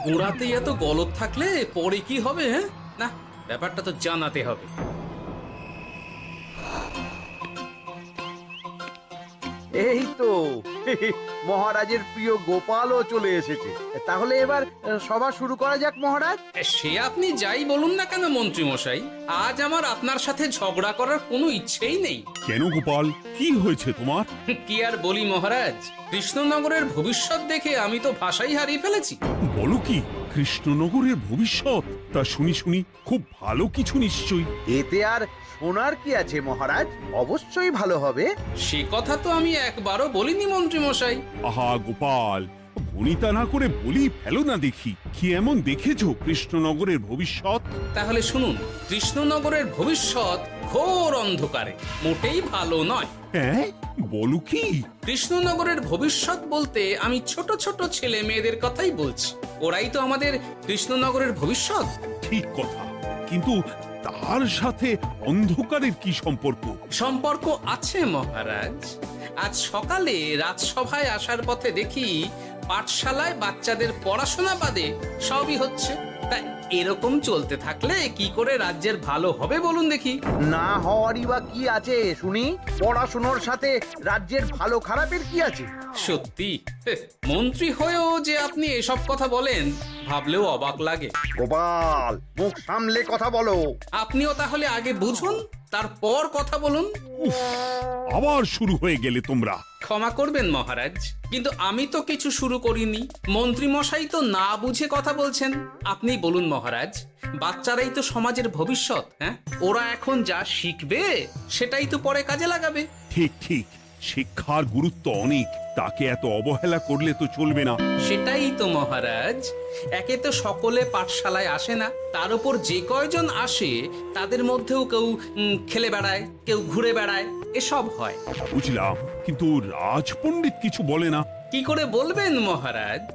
গোড়াতেই এত গলদ থাকলে পরে কি হবে? হ্যাঁ, না, ব্যাপারটা তো জানাতে হবে। এই তো মহারাজের প্রিয় গোপালও চলে এসেছে। তাহলে এবার সভা শুরু করা যাক মহারাজ। সে আপনি যাই বলুন না কেন মন্ত্রী মশাই, আজ আমার আপনার সাথে ঝগড়া করার কোনো ইচ্ছেই নেই। কেন গোপাল, কি হয়েছে তোমার? কি আর বলি মহারাজ, কৃষ্ণনগরের ভবিষ্যৎ দেখে আমি তো ভাষাই হারিয়ে ফেলেছি। বলো কি, কৃষ্ণনগরের ভবিষ্যৎ? তা শুনি শুনি, খুব ভালো কিছু নিশ্চয়ই। এতে আর শোনার কি আছে মহারাজ, অবশ্যই ভালো হবে। সে কথা তো আমি একবারও বলিনি মন্ত্রী মশাই। আহা গোপাল, ভনিতা না করে বলি ফেলো না দেখি, কি এমন দেখেছো কৃষ্ণনগরের ভবিষ্যৎ? তাহলে শুনুন, কৃষ্ণনগরের ভবিষ্যৎ ঘোর অন্ধকারে, মোটেই ভালো নয়। হ্যাঁ, বলো কি? কৃষ্ণনগরের ভবিষ্যৎ বলতে আমি ছোট ছোট ছেলে মেয়েদের কথাই বলছি। ওরাই তো আমাদের কৃষ্ণনগরের ভবিষ্যৎ। ঠিক কথা, কিন্তু তার সাথে অন্ধকারের কি সম্পর্ক? সম্পর্ক আছে মহারাজ। আজ সকালে রাজসভায় আসার পথে দেখি পাঠশালায় বাচ্চাদের পড়াশোনা বাদে সবই হচ্ছে। তা এরকম চলতে থাকলে কি করে রাজ্যের ভালো হবে বলুন দেখি? না হওয়ারই বা কি আছে শুনি? পড়াশোনার সাথে রাজ্যের ভালো খারাপের কি আছে? সত্যি, মন্ত্রী হয়েও যে আপনি এসব কথা বলেন ভাবলেও অবাক লাগে। গোপাল, মুখ সামলে কথা বলো। আপনিও তাহলে আগে বুঝুন, তারপর কথা বলুন। আবার শুরু হয়ে গেলে তোমরা। ক্ষমা করবেন মহারাজ, কিন্তু আমি তো কিছু শুরু করিনি। মন্ত্রী মশাই তো না বুঝে কথা বলছেন। আপনি বলুন মহারাজ, বাচ্চারাই তো সমাজের ভবিষ্যৎ। হ্যাঁ, ওরা এখন যা শিখবে সেটাই তো পরে কাজে লাগাবে। ঠিক ঠিক, শিক্ষার গুরুত্ব অনেক, তাকে এত অবহেলা করলে তো চলবে না। সেটাই তো মহারাজ, একে তো সকলে পাঠশালায় আসে না, তার উপর যে কয়জন আসে তাদের মধ্যেও কেউ খেলে বেড়ায়, কেউ ঘুরে বেড়ায়, এসব হয়। বুঝলাম, কিন্তু রাজপণ্ডিত কিছু বলে না। কি করে বলবেন মহারাজ,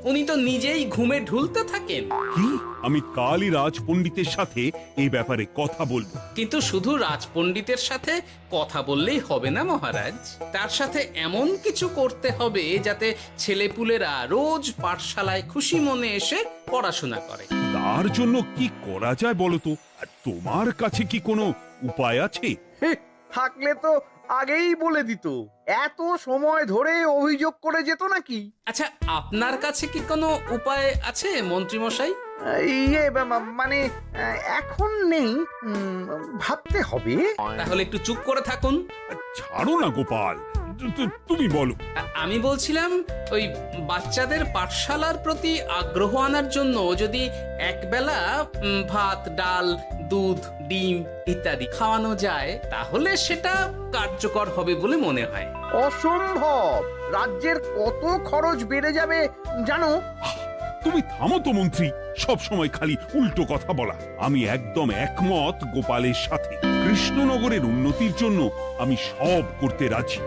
উনি তো নিজেই ঘুমে ঢুলতে থাকেন। কি? আমি কালই রাজপণ্ডিতের সাথে এই ব্যাপারে কথা বলবো। কিন্তু শুধু রাজপণ্ডিতের সাথে কথা বললেই হবে না মহারাজ, তার সাথে এমন কিছু করতে হবে যাতে ছেলেপুলেরা রোজ পাঠশালায় খুশি মনে এসে পড়াশোনা করে। তার জন্য কি করা যায় বলো তো? আর তোমার কাছে কি কোনো উপায় আছে? থাকলে তো আগেই বলে দিত। এত সময় ধরে অভিযোগ করে যেত নাকি? আচ্ছা, আপনার কাছে কি কোনো উপায় আছে মন্ত্রী মশাই? মানে এখন নেই, ভাবতে হবে। তাহলে একটু চুপ করে থাকুন। ছাড়ো না গোপাল, তুমি বলো। আমি বলছিলাম, ওই বাচ্চাদের পাঠশালার প্রতি আগ্রহ আনার জন্য যদি একবেলা ভাত, ডাল, দুধ, ডিম ইত্যাদি খাওয়ানো যায় তাহলে সেটা কার্যকর হবে বলে মনে হয়। অসম্ভব! রাজ্যের কত খরচ বেড়ে যাবে জানো? তুমি থামো তো মন্ত্রী, সব সময় খালি উল্টো কথা বলা। আমি একদম একমত গোপালের সাথে। কৃষ্ণনগরের উন্নতির জন্য আমি সব করতে রাজি।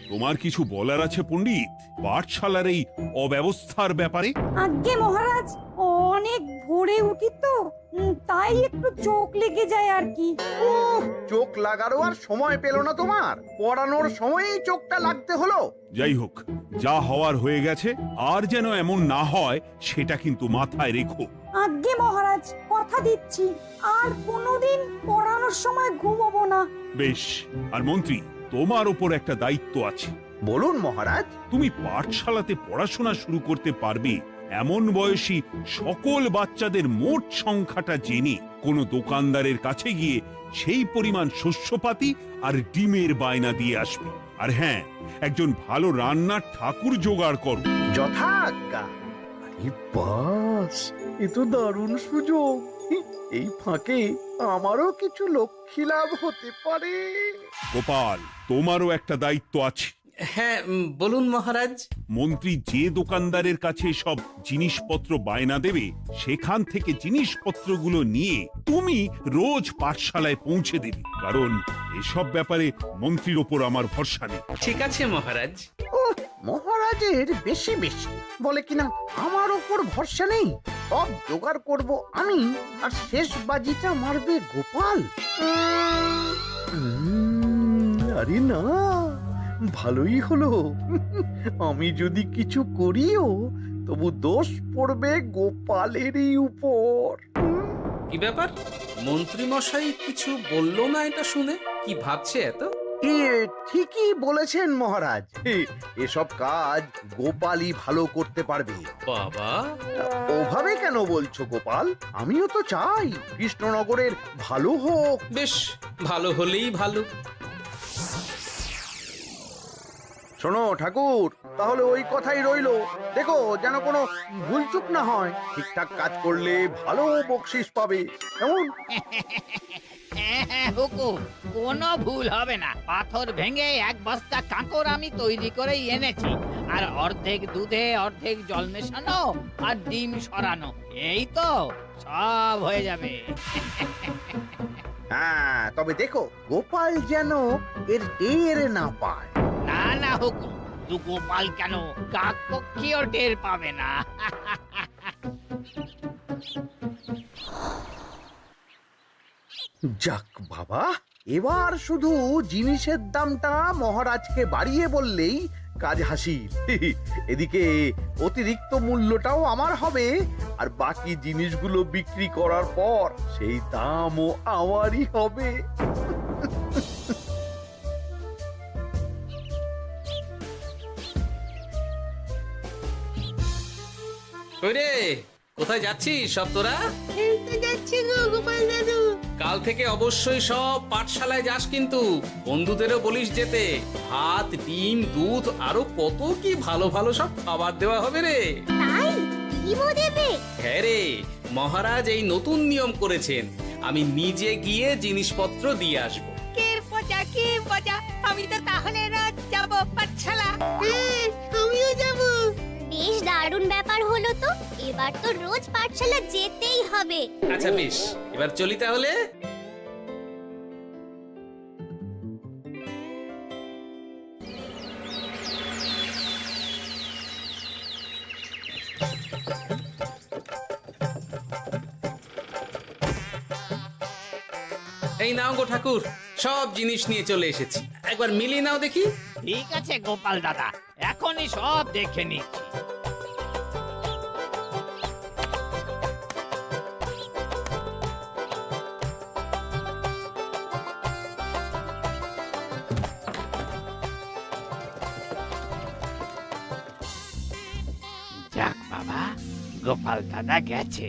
তোমার কিছু বলার আছে পণ্ডিত, পাঠশালার এই অব্যবস্থার ব্যাপারে? আজ্ঞে মহারাজ, অনেক ভোরে উঠি তো, তাই একটু চোখ লেগে যায় আর কি। চোখ লাগারও আর সময় পেল না তোমার? পড়ানোর সময়ই চোখটা লাগতে হলো। যাই হোক, যা হওয়ার হয়ে গেছে, আর যেন এমন না হয় সেটা কিন্তু মাথায় রেখো। আজ্ঞে মহারাজ, কথা দিচ্ছি আর কোনোদিন পড়ানোর সময় ঘুমোবো না। বেশ, আর মন্ত্রী, তোমার ওপর একটা দায়িত্ব আছে। বলুন মহারাজ। তুমি পাঠশালাতে পড়াশোনা শুরু করতে পারবে এমন বয়সী সকল বাচ্চাদের মোট সংখ্যাটা জেনে কোনো দোকানদারের কাছে গিয়ে সেই পরিমাণ শস্যপাতি আর ডিমের বায়না দিয়ে আসবে। আর হ্যাঁ, একজন ভালো রান্নার ঠাকুর জোগাড় করো। যথাজ্ঞা। আরে বাস, এ তো দারুণ সুযোগ। এই ফাঁকে আমারও কিছু লক্ষ্মী লাভ হতে পারে। গোপাল, তোমারও একটা দায়িত্ব আছে। হ্যাঁ, বলুন মহারাজ। মন্ত্রী যে দোকানদারের কাছে সব জিনিসপত্র বায়না দেবে, সেখান থেকে জিনিসপত্রগুলো নিয়ে তুমি রোজ পাঠশালায় পৌঁছে দেবে, কারণ এসব ব্যাপারে মন্ত্রীর ওপর আমার ভরসা নেই। ঠিক আছে মহারাজ। মহারাজের বেশি বেশি বলে কিনা আমার ওপর ভরসা নেই। সব জোগাড় করব আমি, আর শেষ বাজিটা মারবে গোপাল। আরে না, ভালোই হলো। আমি যদি কিছু করিও তবু দোষ পড়বে গোপালেরই উপর। কি ব্যাপার, মন্ত্রী মশাই কিছু বললো না এটা শুনে? কি ভাবছে এত? ঠিকই বলেছেন মহারাজ, এসব কাজ গোপালই ভালো করতে পারবে। বাবা, ওভাবে কেন বলছো গোপাল? আমিও তো চাই কৃষ্ণনগরের ভালো হোক। বেশ, ভালো হলেই ভালো। শোনো ঠাকুর, তাহলে ওই কথাই রইলো। দেখো যেন কোনো ভুলচুক না হয়। ঠিকঠাক কাজ করলে ভালো বকশিস পাবে, কেমন? হুকুম, কোনো ভুল হবে না। পাথর ভেঙে এক বস্তা কাঁকর আমি তৈরি করে এনেছি, আর অর্ধেক দুধে অর্ধেক জল মেশানো আর ডিম সরানো, এই তো সব হয়ে যাবে। হ্যাঁ, তবে দেখো গোপাল যেন এর টের না পায়। না না হুকুম, তু গোপাল কেন, কাক পক্ষীও টের পাবে না। যাক বাবা, এবার শুধু জিনিসের দামটা মহারাজকে বাড়িয়ে বললেই কাজ হাসিল। এদিকে অতিরিক্ত মূল্যটাও আমার হবে, আর বাকি জিনিসগুলো বিক্রি করার পর সেই দামও আমারই হবে। কই রে, কোথায় যাচ্ছিস সব তোরা? কাল থেকে অবশ্যই সব পাঠশালায় যাস, কিন্তু বন্ধুদেরও বলিস যেতে। ভাত, ডিম, দুধ, আরো কত কি ভালো ভালো সব খাবার দেওয়া হবে রে। তাই ডিমও দেবে? হ্যাঁ রে, মহারাজ এই নতুন নিয়ম করেছেন। আমি নিজে গিয়ে জিনিসপত্র দিয়ে আসবো। কি মজা, আমি তো তাহলে রাত যাব পাঠশালা। আমিও যাব। বেশ দারুণ ব্যাপার হলো তো, এবার তো রোজ পাঠশালা যেতেই হবে। আচ্ছা বেশ, এবার চলি তাহলে। এই নাও গো ঠাকুর, সব জিনিস নিয়ে চলে এসেছি। একবার মিলিয়ে নাও দেখি। ঠিক আছে গোপাল দাদা, এখনই সব দেখে নিচ্ছি। যাক বাবা, গোপাল দাদা গেছে।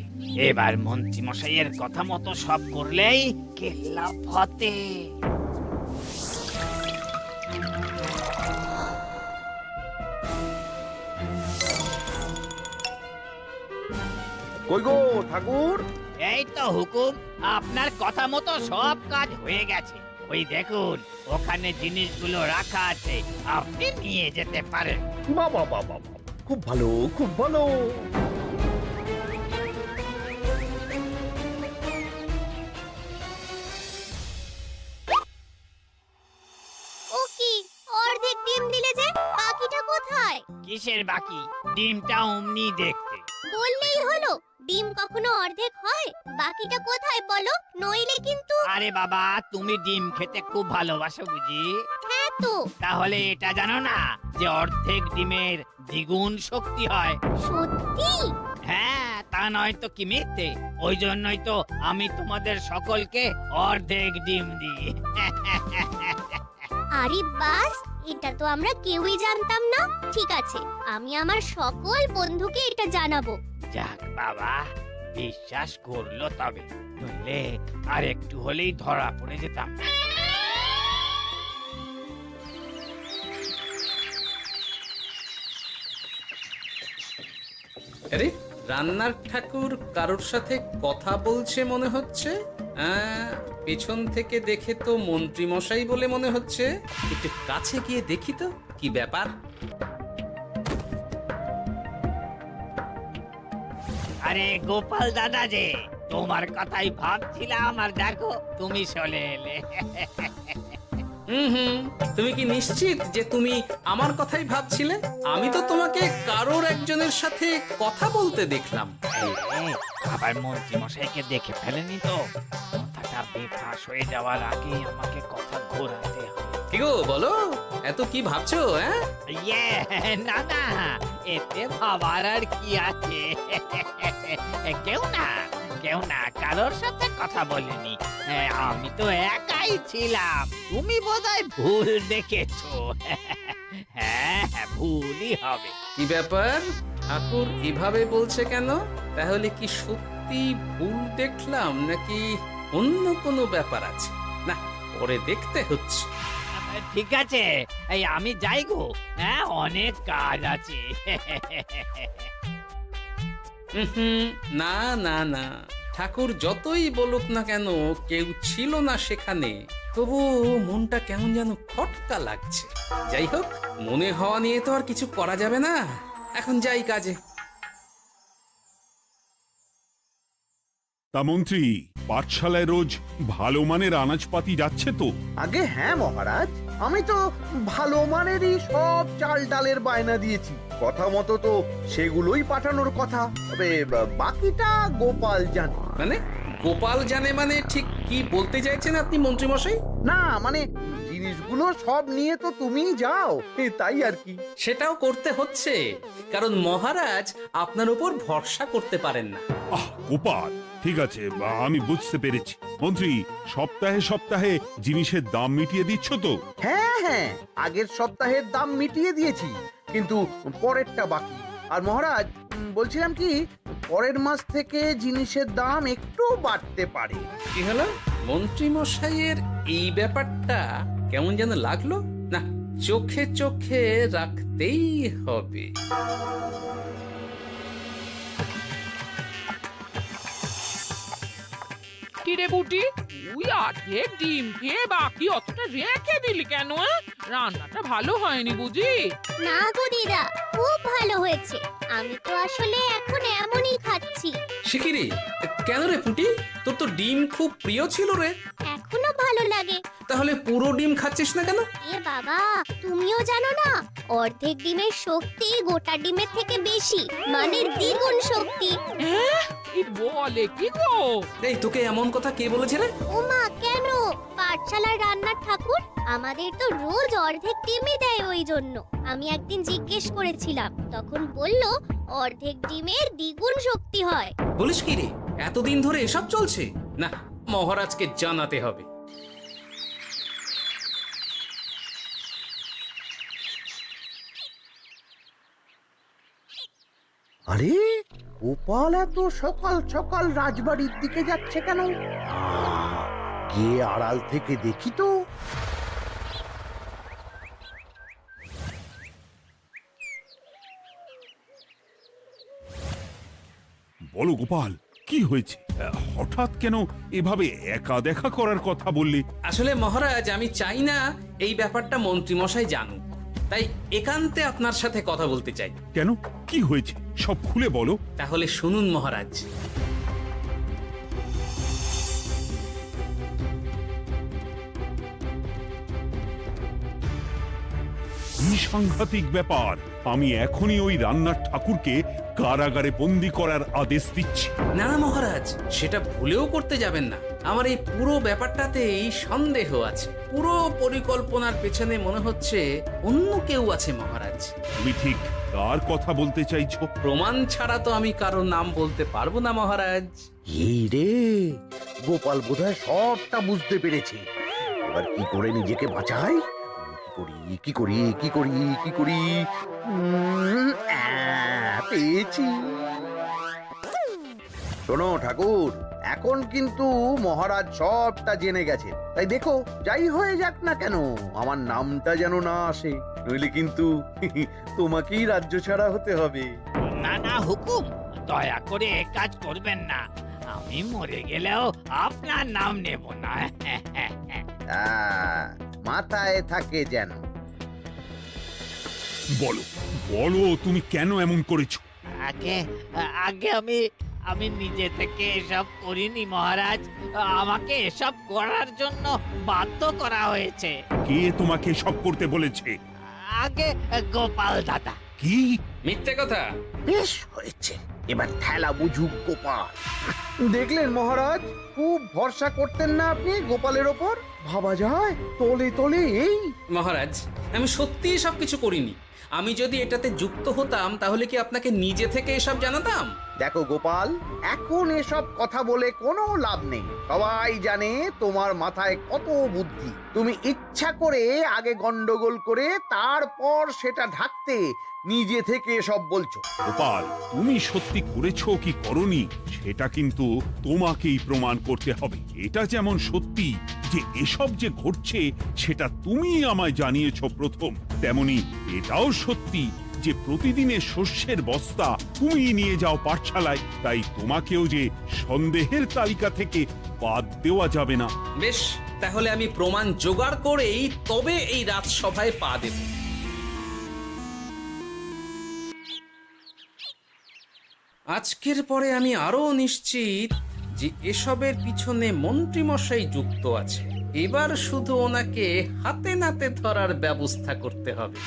এবার মন্ত্রী মশাইয়ের কথা মতো সব করলেই কেল্লা ফতে। কই গো ঠাকুর? এই তো হুকুম, আপনার কথা মতো সব কাজ হয়ে গেছে। ওই দেখুন, ওখানে জিনিসগুলো রাখা আছে, আপনি নিয়ে যেতে পারেন। বাবা বাবা, খুব ভালো, খুব ভালো। ও কি, অর্ধেক ডিম দিলে যে, বাকিটা কোথায়? কিসের বাকি? ডিমটা অমনি দেখতে। বললেই হলো, ডিম কখনো অর্ধেক হয়? বাকিটা কোথায় বলো, নইলে কিন্তু। আরে বাবা, তুমি ডিম খেতে খুব ভালোবাসো বুঝি? হ্যাঁ তো। তাহলে এটা জানো না যে অর্ধেক ডিমের দ্বিগুণ শক্তি হয়? সত্যি? হ্যাঁ, তা নয় তো কি মিথ্যে? ওই জন্যই তো আমি তোমাদের সকলকে অর্ধেক ডিম দিই। আরে বাস, এটা তো আমরা কেউই জানতাম না। ঠিক আছে, আমি আমার সকল বন্ধুকে এটা জানাবো। যাক বাবা, বিশ্বাস করলো তবে, নইলে আর একটু হলেই ধরা পড়ে যেতাম। আরে, রান্নার ঠাকুর কারোর সাথে কথা বলছে মনে হচ্ছে। পেছন থেকে দেখে তো মন্ত্রী মশাই বলে মনে হচ্ছে। একটু কাছে গিয়ে দেখি তো কি ব্যাপার। আরে গোপাল দাদা যে, তোমার কথাই ভাবছিলাম, আর দেখো তুমি চলে এলে। হুম, তুমি কি নিশ্চিত যে তুমি আমার কথাই ভাবছিলে? আমি তো তোমাকে কারোর একজনের সাথে কথা বলতে দেখলাম। আবার মন্ত্রী মশাইকে দেখে ফেলেনি তো? কথাটা বেফাঁস হয়ে যাওয়ার আগেই আমাকে কথা ঘোরাতে হবে। কি গো বলো, এত কি ভাবছো? হ্যাঁ, ইয়ে, না না, এতে ভাবার আর কি আছে? কেউ না কারোর সাথে কথা বলিনি। আমি তো একাই ছিলাম। তুমি বোধহয় ভুল দেখেছো। হ্যাঁ, ভুলই হবে। কি ব্যাপার, ঠাকুর এভাবে বলছে কেন? তাহলে কি সত্যি ভুল দেখলাম নাকি অন্য কোনো ব্যাপার আছে? না, পরে দেখতে হচ্ছে। ঠিক আছে, এই আমি যাই গো। হ্যাঁ, অনেক কাজ আছে। হুম, না না না, ঠাকুর যতই বলুক না কেন কেউ ছিল না সেখানে, তবু মনটা কেমন যেন খটকা লাগছে। যাই হোক, মনে হওয়া নিয়ে তো আর কিছু করা যাবে না। এখন যাই কাজে। তা মন্ত্রী, পাঠশালায় রোজ ভালো মানের আনাজপাতি যাচ্ছে তো? আগে হ্যাঁ মহারাজ, আমি তো ভালো মানেরই সব চাল ডালের বায়না দিয়েছি। কথা মতো তো সেগুলোই পাঠানোর কথা। তবে বাকিটা গোপাল জানে। মানে গোপাল জানে মানে ঠিক কি বলতে চাইছেন আপনি মন্ত্রী মশাই? না মানে জিনিসগুলো সব নিয়ে তো তুমিই যাও, তাই আর কি। সেটাও করতে হচ্ছে, কারণ মহারাজ আপনার উপর ভরসা করতে পারেন না। গোপাল, ঠিক আছে, আমি বুঝতে পেরেছি। মন্ত্রী, সপ্তাহে সপ্তাহে জিনিসের দাম মিটিয়ে দিচ্ছ তো? হ্যাঁ, আগের সপ্তাহের দাম মিটিয়ে দিয়েছি, কিন্তু পরেরটা বাকি। আর মহারাজ, বলছিলাম কি, পরের মাস থেকে জিনিসের দাম একটু বাড়তে পারে। কি হলো? মন্ত্রী মশাইয়ের এই ব্যাপারটা কেমন যেন লাগলো না, চোখে চোখে রাখতেই হবে। কিরে বুটি, তুই অর্ধেক ডিম খেয়ে বাকি অতটা রেখে দিলি কেন? রান্নাটা ভালো হয়নি বুঝি? না গো দিদা, খুব ভালো হয়েছে। আমি তো আসলে এখন এমনই খাচ্ছি। শিখিরি, কেন রে পুটি? তোর তো ডিম খুব প্রিয় ছিল রে। এখনো ভালো লাগে। তাহলে পুরো ডিম খাচ্ছিস না কেন? এ বাবা, তুমিও জানো না, অর্ধেক ডিমের শক্তি গোটা ডিমের থেকে বেশি, মানে দ্বিগুণ শক্তি। এই বলে কি গো? এই, তোকে এমন কথা কে বলেছে রে? ওমা, কেন? পাঠশালার রান্নার ঠাকুর আমাদের তো রোজ অর্ধেক ডিমই দেয়। ওই জন্য আমি একদিন জিজ্ঞেস করেছিলাম, তখন বলল অর্ধেক ডিমের দ্বিগুণ শক্তি হয়। বলিস কি রে? এতদিন ধরে এসব চলছে? না, মহারাজকে জানাতে হবে। আরে গোপাল এত সকাল সকাল রাজবাড়ির দিকে যাচ্ছে কেন? গিয়ে আড়াল থেকে দেখি তো। বলো গোপাল, কি হয়েছে? হঠাৎ কেন এভাবে একা দেখা করার কথা বললি? আসলে মহারাজ, আমি চাই না এই ব্যাপারটা মন্ত্রী মশাই জানুক, তাই একান্তে আপনার সাথে কথা বলতে চাই। কেন, কি হয়েছে সব খুলে বলো। তাহলে শুনুন মহারাজ। কি সাংঘাতিক ব্যাপার! আমি এখনই ওই রান্নার ঠাকুরকে কারাগারে বন্দি করার আদেশ দিচ্ছি। না না মহারাজ, সেটা ভুলেও করতে যাবেন না। আমার এই পুরো ব্যাপারটাতেই সন্দেহ আছে। পুরো পরিকল্পনার পেছনে মনে হচ্ছে অন্য কেউ আছে মহারাজ। তুমি ঠিক কার কথা বলতে চাইছো? প্রমাণ ছাড়া তো আমি কারো নাম বলতে পারবো না মহারাজ। এই রে, গোপাল বোধহয় সবটা বুঝতে পেরেছে। এবার কি করে নিজেকে বাঁচাই? কি করি? পেয়েছি। শোনো ঠাকুর, এখন কিন্তু মহারাজ সবটা জেনে গেছে, তাই দেখো যাই হয়ে যাক না কেন আমার নামটা যেন না আসে, নইলে কিন্তু তোমাকেই রাজ্য ছাড়া হতে হবে। না না হুকুম, দয়া করে এ কাজ করবেন না। আমি মরে গেলেও আপনার নাম নেব না। মাথায় থাকে যেন। বলো বলো, তুমি কেন এমন করেছো? আগে আগে আমি আমি নিজে থেকে এসব করিনি মহারাজ, আমাকে এসব করার জন্য বাধ্য করা হয়েছে। কে তোমাকে সব করতে বলেছে? আগে গোপাল দাদা। কি? মিথ্যে কথা। বেশ হয়েছে, এবার ঠেলা বুঝুক গোপাল। দেখলেন মহারাজ, খুব ভরসা করতেন না আপনি গোপালের ওপর? ভাবা যায় তলে তলে এই। মহারাজ, আমি সত্যিই সবকিছু করিনি। আমি যদি এটাতে যুক্ত হতাম তাহলে কি আপনাকে নিজে থেকে এসব জানাতাম? দেখো গোপাল, এখন এসব কথা বলে কোনো লাভ নেই। সবাই জানে তোমার মাথায় কত বুদ্ধি। তুমি ইচ্ছা করে আগে গন্ডগোল করে তারপর সেটা ঢাকতে নিজে থেকে সব বলছো। গোপাল, তুমি সত্যি করেছো কি করনি সেটা কিন্তু তোমাকেই প্রমাণ করতে হবে। এটা যেমন সত্যি যে এসব যে ঘটছে সেটা তুমি আমায় জানিয়েছো প্রথম, তেমনি এটাও সত্যি যে প্রতিদিনের শস্যের বস্তা তুমি নিয়ে যাও পাঠশালায়, তাই তোমাকেও যে সন্দেহের তালিকা থেকে বাদ দেওয়া যাবে না। বেশ, তাহলে আমি প্রমাণ জোগাড় করেই তবে এই রাজসভায় পা দেব। আজকের পরে আমি আরো নিশ্চিত যে এসবের পিছনে মন্ত্রীমশাই যুক্ত আছে। এবার শুধু ওনাকে হাতে নাতে ধরার ব্যবস্থা করতে হবে।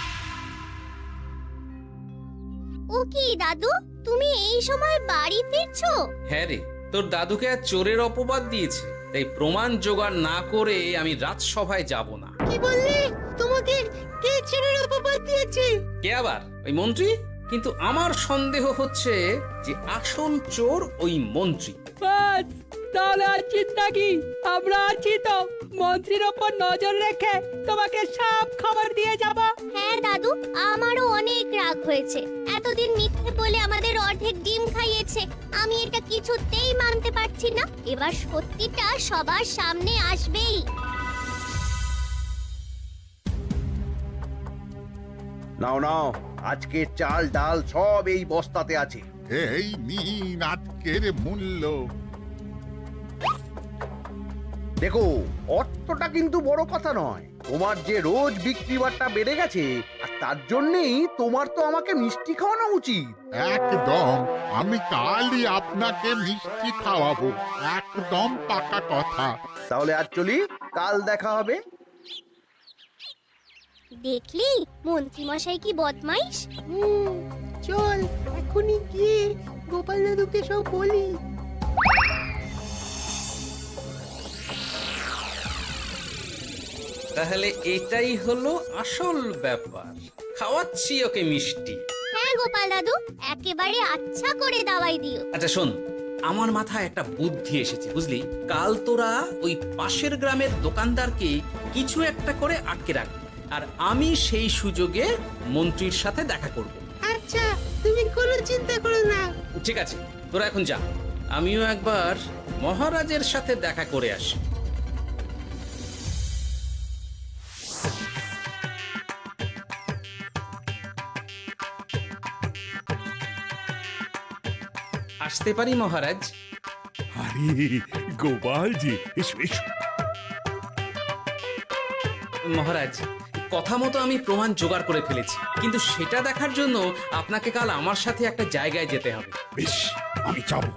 ও কি দাদু, তুমি এই সময় বাড়ি ফিরছো? হ্যাঁ রে, তোর দাদুকে আর চোরের অপবাদ দিয়েছে, তাই প্রমাণ জোগাড় না করে আমি রাজসভায় যাব না। কি বললি? তোমাকে কে ছেলের অপবাদ দিয়েছে? কে আবার? ওই মন্ত্রী। কিন্তু আমার সন্দেহ হচ্ছে যে আসল চোর ওই মন্ত্রী। বাস, তাহলে আর চিন্তা কি? আমরা আছি তো, মন্ত্রীর ওপর নজর রেখে তোমাকে সব খবর দিয়ে যাব। হ্যাঁ দাদু, আমারও অনেক রাগ হয়েছে। এতদিন মিথ্যে বলে আমাদের অর্ধেক ডিম খাইয়েছে। আমি এটা কিছুতেই মানতে পারছি না। এবার সত্যিটা সবার সামনে আসবেই। নাও নাও, আজকে চাল ডাল সব এই বস্তাতে আছে। এই নিন আজকের মূল্য। দেখো, অর্থটা কিন্তু বড় কথা নয়। তোমার যে রোজ বিক্রি বাট্টা বেড়ে গেছে, আর তার জন্যই তোমার তো আমাকে মিষ্টি খাওয়ানো উচিত। একদম, আমি কালই আপনাকে মিষ্টি খাওয়াবো, একদম পাকা কথা। তাহলে আজ চলি, কাল দেখা হবে। দেখলি মন্ত্রী মশাই কি বদমাইশ। চল এখনই গিয়ে গোপাল দাদুকে সব বলি। তাহলে এটাই হলো আসল ব্যাপার। খাওয়াচ্ছি ওকে মিষ্টি। হ্যাঁ গোপাল দাদু, একেবারে আচ্ছা করে দাওয়াই দিও। আচ্ছা শোন, আমার মাথায় একটা বুদ্ধি এসেছে বুঝলি। কাল তোরা ওই পাশের গ্রামের দোকানদারকে কিছু একটা করে আটকে রাখবি, আর আমি সেই সুযোগে মন্ত্রীর সাথে দেখা করব। আচ্ছা, তুমি কোনো চিন্তা করো না। ঠিক আছে, তোরা এখন যা, আমিও একবার মহারাজের সাথে দেখা করে আসি। আসতে পারি মহারাজ? আরে গোপাল জি, এসো এসো। মহারাজ, কথা মতো আমি প্রমাণ জোগাড় করে ফেলেছি, কিন্তু সেটা দেখার জন্য আপনাকে কাল আমার সাথে একটা জায়গায় যেতে হবে। বেশ, আমি যাবো।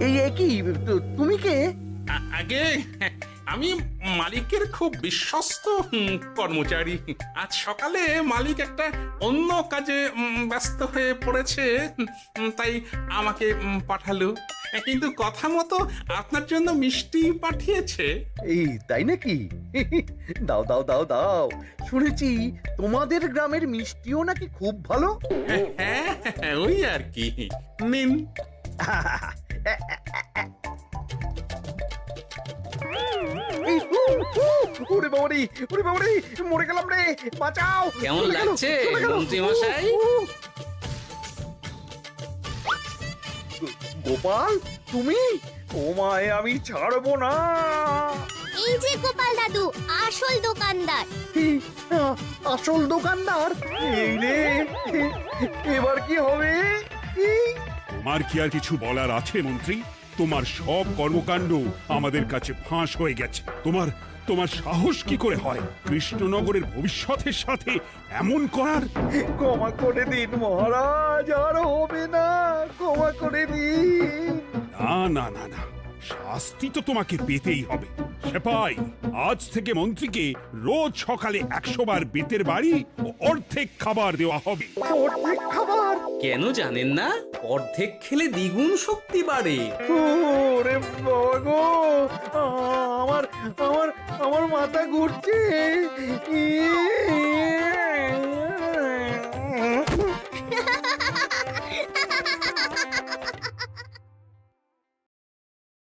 এই কি, তুমি কে? আগে আমি মালিকের খুব বিশ্বস্ত কর্মচারী। আজ সকালে মালিক একটা অন্য কাজে ব্যস্ত হয়ে পড়েছে, তাই আমাকে পাঠালো। কিন্তু কথা মতো আপনার জন্য মিষ্টি পাঠিয়েছে। এই তাই নাকি? দাও দাও দাও দাও, শুনেছি তোমাদের গ্রামের মিষ্টিও নাকি খুব ভালো। হ্যাঁ, ওই আর কি। নিন। এই, ওরে বাবারে, ওরে বাবারে, মরে গেলাম রে, বাঁচাও। কেমন চলে গেল, লাগছে চলে গেল। মন্ত্রী মশাই? গোপাল, তুমি? ও মায়, আমি ছাড়বো না। এই যে গোপাল দাদু, আসল দোকানদার। এই, আসল দোকানদার? এই রে, এবার কি হবে? এই, আমার কি আর কিছু বলার আছে মন্ত্রী? তোমার সব কর্মকাণ্ড আমাদের কাছে ফাঁস হয়ে গেছে। তোমার সাহস কি করে হয় কৃষ্ণনগরের ভবিষ্যতের সাথে এমন করার? ক্ষমা করে দিন মহারাজ, আর হবে না, ক্ষমা করে দিন। না না না না, শাস্তি তো তোমাকে পেতেই হবে। সেপাই, আজ থেকে মন্ত্রীকে রোজ সকালে 100 বার বেতের বাড়ি ও অর্ধেক খাবার দেওয়া হবে। অর্ধেক খাবার? কেন জানেন না? অর্ধেক খেলে দ্বিগুণ শক্তি বাড়ে। ওরে বাবা গো, আমার আমার আমার মাথা ঘুরছে।